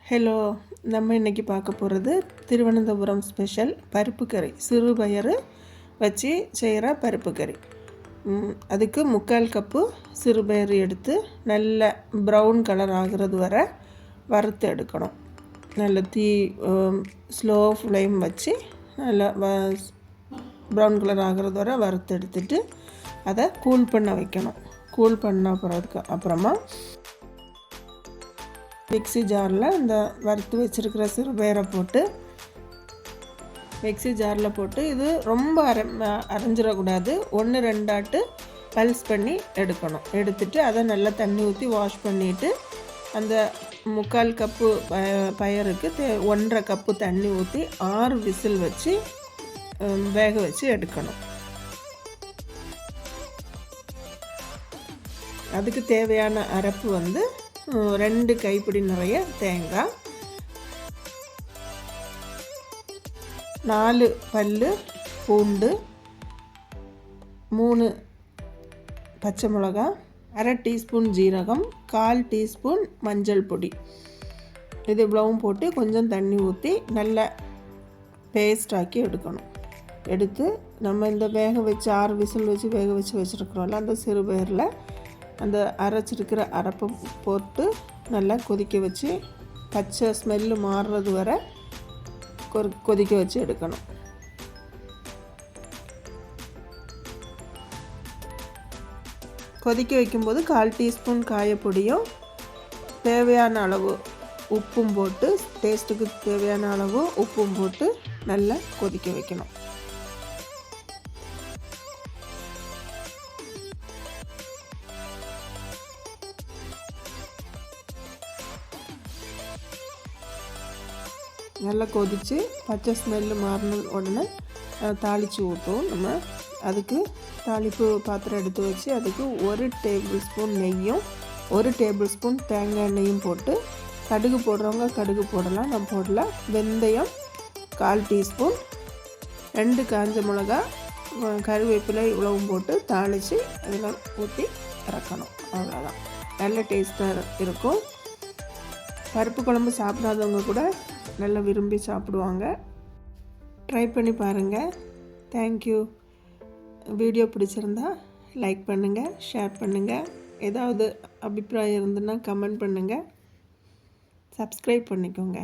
Hello, நம்ம இன்றைக்கி பார்க்க போகிறது திருவனந்தபுரம் ஸ்பெஷல் பருப்பு கறி. சிறுபயறு வச்சு செய்கிற பருப்பு கறி. அதுக்கு 3/4 கப்பு சிறுபயறு எடுத்து நல்ல ப்ரௌன் கலர் ஆகிறது வரை வறுத்து எடுக்கணும். நல்ல ஸ்லோ ஃப்ளேம் வச்சு நல்லா ப்ரௌன் கலர் ஆகிறது வரை வறுத்து எடுத்துட்டு அதை கூல் பண்ண வைக்கணும். கூல் பண்ண அப்புறமா மிக்ஸி ஜாரில் இந்த வறுத்து வச்சுருக்கிற சிறுபயரை போட்டு மிக்ஸி ஜாரில் போட்டு இது ரொம்ப அரைஞ்சிடக்கூடாது. 1-2 ஆட்டு பல்ஸ் பண்ணி எடுக்கணும். எடுத்துட்டு அதை நல்லா தண்ணி ஊற்றி வாஷ் பண்ணிவிட்டு அந்த 3/4 கப்பு பயருக்கு 1.5 கப்பு தண்ணி ஊற்றி 6 விசில் வச்சு வேக வச்சு எடுக்கணும். அதுக்கு தேவையான அரைப்பு 2 கைப்பிடி நிறைய தேங்காய், 4 பல்லு பூண்டு, 3 பச்சை மிளகாய், 1/2 டீஸ்பூன் ஜீரகம், 1/4 டீஸ்பூன் மஞ்சள் பொடி. இது இவ்வளவும் போட்டு கொஞ்சம் தண்ணி ஊற்றி நல்லா பேஸ்ட் ஆக்கி எடுக்கணும். எடுத்து நம்ம இந்த வேக வச்சு 6 விசில் வச்சு வேக வச்சுருக்குறோம்ல, அந்த சிறுபயரில் அந்த அரைச்சிருக்கிற அரைப்பை போட்டு நல்லா கொதிக்க வச்சு பச்சை ஸ்மெல்லு மாறுறது வரை கொதிக்க வச்சு எடுக்கணும். கொதிக்க வைக்கும்போது 1/4 டீஸ்பூன் காயப்பொடியும் தேவையான அளவு உப்பும் போட்டு டேஸ்ட்டுக்கு தேவையான அளவு உப்பும் போட்டு நல்லா கொதிக்க வைக்கணும். நல்லா கொதித்து பச்சை ஸ்மெல்லு மாறின உடனே தாளித்து ஊற்றுவோம். நம்ம அதுக்கு தாளிப்பு பாத்திரம் எடுத்து வச்சு அதுக்கு 1 டேபிள் ஸ்பூன் நெய்யும் 1 டேபிள் ஸ்பூன் தேங்காய் எண்ணெயும் போட்டு, கடுகு போடுறவங்க கடுகு போடலாம், நான் போடல. வெந்தயம் 1/4 டீஸ்பூன், 2 காஞ்ச மிளகா, கருவேப்பிலை இவ்வளவும் போட்டு தாளித்து அதில் ஊற்றி இறக்கணும். அவ்வளோதான். நல்ல டேஸ்ட்டாக இருக்கும். பருப்பு குழம்பு சாப்பிடாதவங்க கூட நல்லா விரும்பி சாப்பிடுவாங்க. ட்ரை பண்ணி பாருங்கள். தேங்க்யூ. வீடியோ பிடிச்சிருந்தா லைக் பண்ணுங்கள், ஷேர் பண்ணுங்கள். ஏதாவது அபிப்பிராயம் இருந்ததுன்னா கமெண்ட் பண்ணுங்கள். சப்ஸ்கிரைப் பண்ணிக்கோங்க.